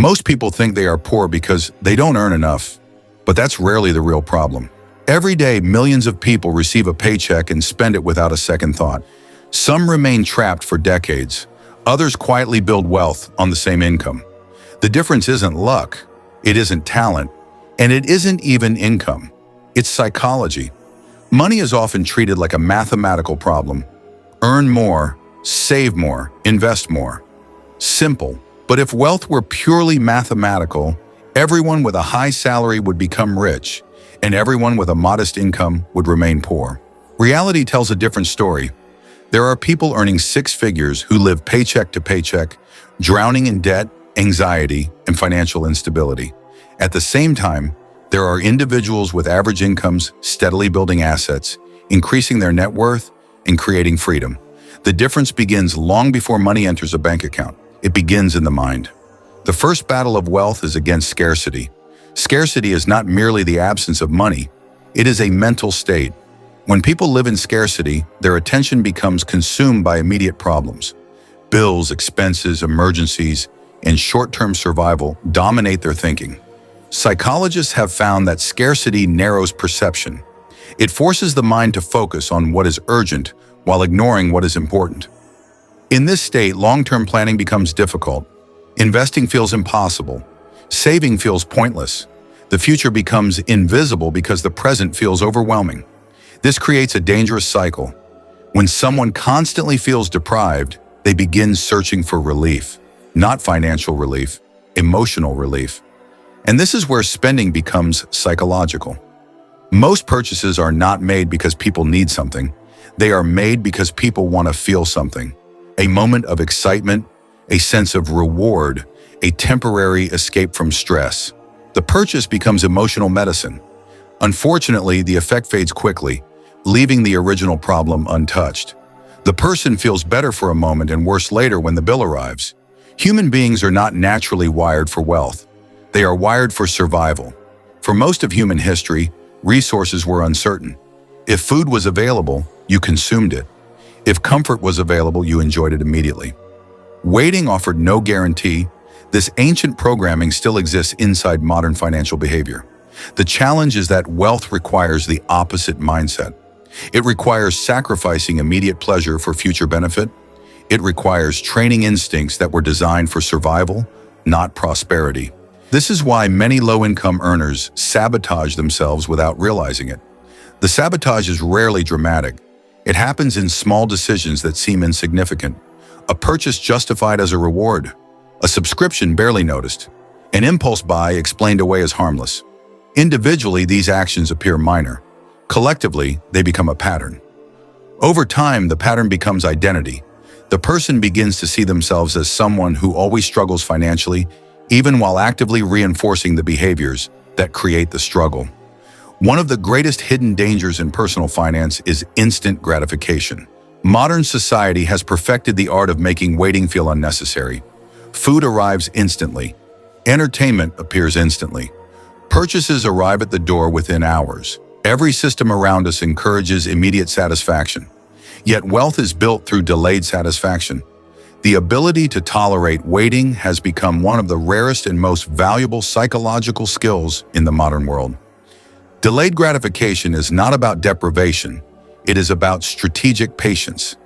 Most people think they are poor because they don't earn enough, but that's rarely the real problem. Every day, millions of people receive a paycheck and spend it without a second thought. Some remain trapped for decades. Others quietly build wealth on the same income. The difference isn't luck, it isn't talent, and it isn't even income. It's psychology. Money is often treated like a mathematical problem. Earn more, save more, invest more. Simple. But if wealth were purely mathematical, everyone with a high salary would become rich, and everyone with a modest income would remain poor. Reality tells a different story. There are people earning six figures who live paycheck to paycheck, drowning in debt, anxiety, and financial instability. At the same time, there are individuals with average incomes steadily building assets, increasing their net worth, and creating freedom. The difference begins long before money enters a bank account. It begins in the mind. The first battle of wealth is against scarcity. Scarcity is not merely the absence of money. It is a mental state. When people live in scarcity, their attention becomes consumed by immediate problems. Bills, expenses, emergencies, and short-term survival dominate their thinking. Psychologists have found that scarcity narrows perception. It forces the mind to focus on what is urgent while ignoring what is important. In this state, long-term planning becomes difficult. Investing feels impossible. Saving feels pointless. The future becomes invisible because the present feels overwhelming. This creates a dangerous cycle. When someone constantly feels deprived, they begin searching for relief. Not financial relief, emotional relief. And this is where spending becomes psychological. Most purchases are not made because people need something. They are made because people want to feel something. A moment of excitement, a sense of reward, a temporary escape from stress. The purchase becomes emotional medicine. Unfortunately, the effect fades quickly, leaving the original problem untouched. The person feels better for a moment and worse later when the bill arrives. Human beings are not naturally wired for wealth. They are wired for survival. For most of human history, resources were uncertain. If food was available, you consumed it. If comfort was available, you enjoyed it immediately. Waiting offered no guarantee. This ancient programming still exists inside modern financial behavior. The challenge is that wealth requires the opposite mindset. It requires sacrificing immediate pleasure for future benefit. It requires training instincts that were designed for survival, not prosperity. This is why many low-income earners sabotage themselves without realizing it. The sabotage is rarely dramatic. It happens in small decisions that seem insignificant. A purchase justified as a reward, a subscription barely noticed, an impulse buy explained away as harmless. Individually, these actions appear minor. Collectively, they become a pattern. Over time, the pattern becomes identity. The person begins to see themselves as someone who always struggles financially, even while actively reinforcing the behaviors that create the struggle. One of the greatest hidden dangers in personal finance is instant gratification. Modern society has perfected the art of making waiting feel unnecessary. Food arrives instantly. Entertainment appears instantly. Purchases arrive at the door within hours. Every system around us encourages immediate satisfaction. Yet wealth is built through delayed satisfaction. The ability to tolerate waiting has become one of the rarest and most valuable psychological skills in the modern world. Delayed gratification is not about deprivation. It is about strategic patience.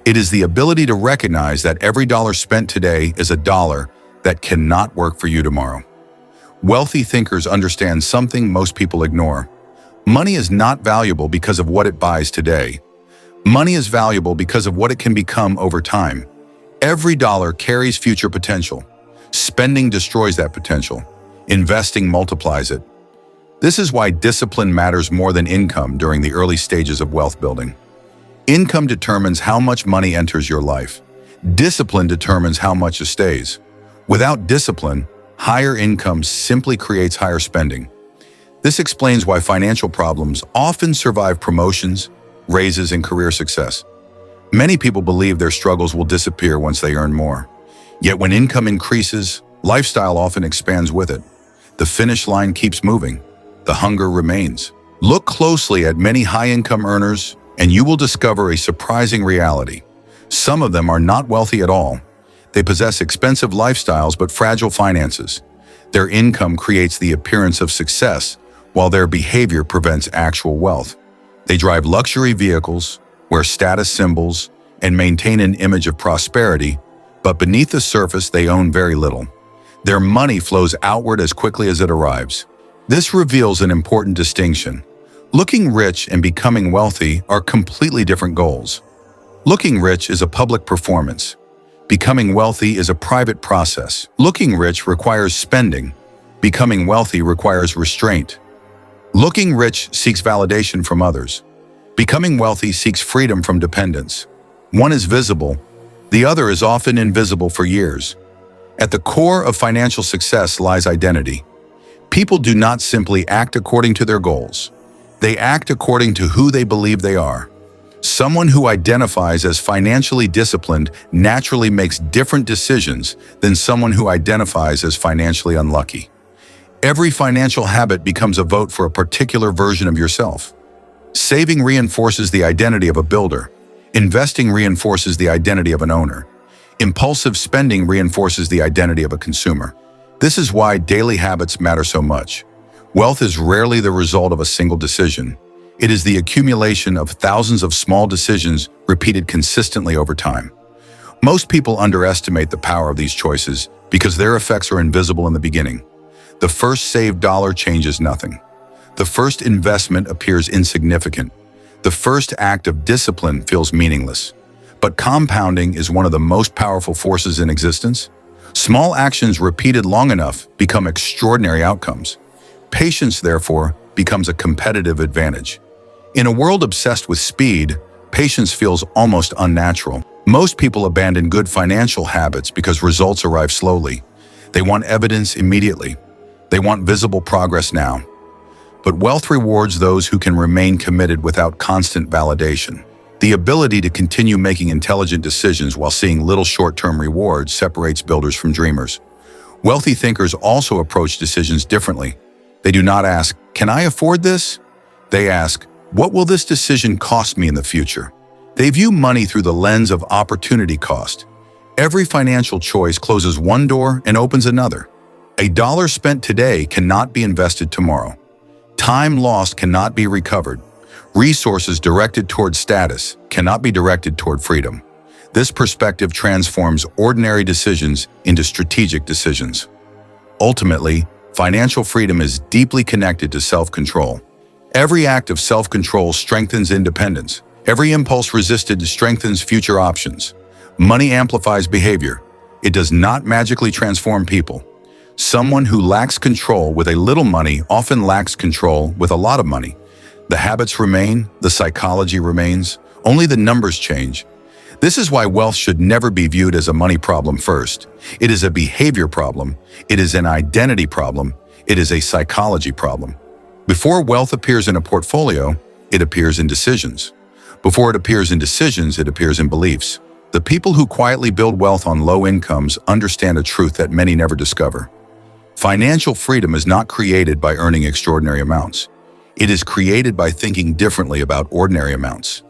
It is the ability to recognize that every dollar spent today is a dollar that cannot work for you tomorrow. Wealthy thinkers understand something most people ignore. Money is not valuable because of what it buys today. Money is valuable because of what it can become over time. Every dollar carries future potential. Spending destroys that potential. Investing multiplies it. This is why discipline matters more than income during the early stages of wealth building. Income determines how much money enters your life. Discipline determines how much it stays. Without discipline, higher income simply creates higher spending. This explains why financial problems often survive promotions, raises, and career success. Many people believe their struggles will disappear once they earn more. Yet when income increases, lifestyle often expands with it. The finish line keeps moving. The hunger remains. Look closely at many high-income earners, and you will discover a surprising reality. Some of them are not wealthy at all. They possess expensive lifestyles but fragile finances. Their income creates the appearance of success, while their behavior prevents actual wealth. They drive luxury vehicles, wear status symbols, and maintain an image of prosperity, but beneath the surface they own very little. Their money flows outward as quickly as it arrives. This reveals an important distinction. Looking rich and becoming wealthy are completely different goals. Looking rich is a public performance. Becoming wealthy is a private process. Looking rich requires spending. Becoming wealthy requires restraint. Looking rich seeks validation from others. Becoming wealthy seeks freedom from dependence. One is visible, the other is often invisible for years. At the core of financial success lies identity. People do not simply act according to their goals. They act according to who they believe they are. Someone who identifies as financially disciplined naturally makes different decisions than someone who identifies as financially unlucky. Every financial habit becomes a vote for a particular version of yourself. Saving reinforces the identity of a builder. Investing reinforces the identity of an owner. Impulsive spending reinforces the identity of a consumer. This is why daily habits matter so much. Wealth is rarely the result of a single decision. It is the accumulation of thousands of small decisions repeated consistently over time. Most people underestimate the power of these choices because their effects are invisible in the beginning. The first saved dollar changes nothing. The first investment appears insignificant. The first act of discipline feels meaningless. But compounding is one of the most powerful forces in existence. Small actions repeated long enough become extraordinary outcomes. Patience, therefore, becomes a competitive advantage. In a world obsessed with speed, patience feels almost unnatural. Most people abandon good financial habits because results arrive slowly. They want evidence immediately. They want visible progress now. But wealth rewards those who can remain committed without constant validation. The ability to continue making intelligent decisions while seeing little short-term rewards separates builders from dreamers. Wealthy thinkers also approach decisions differently. They do not ask, "Can I afford this?" They ask, "What will this decision cost me in the future?" They view money through the lens of opportunity cost. Every financial choice closes one door and opens another. A dollar spent today cannot be invested tomorrow. Time lost cannot be recovered. Resources directed toward status cannot be directed toward freedom. This perspective transforms ordinary decisions into strategic decisions. Ultimately, financial freedom is deeply connected to self-control. Every act of self-control strengthens independence. Every impulse resisted strengthens future options. Money amplifies behavior. It does not magically transform people. Someone who lacks control with a little money often lacks control with a lot of money. The habits remain, the psychology remains, only the numbers change. This is why wealth should never be viewed as a money problem first. It is a behavior problem. It is an identity problem. It is a psychology problem. Before wealth appears in a portfolio, it appears in decisions. Before it appears in decisions, it appears in beliefs. The people who quietly build wealth on low incomes understand a truth that many never discover. Financial freedom is not created by earning extraordinary amounts. It is created by thinking differently about ordinary amounts.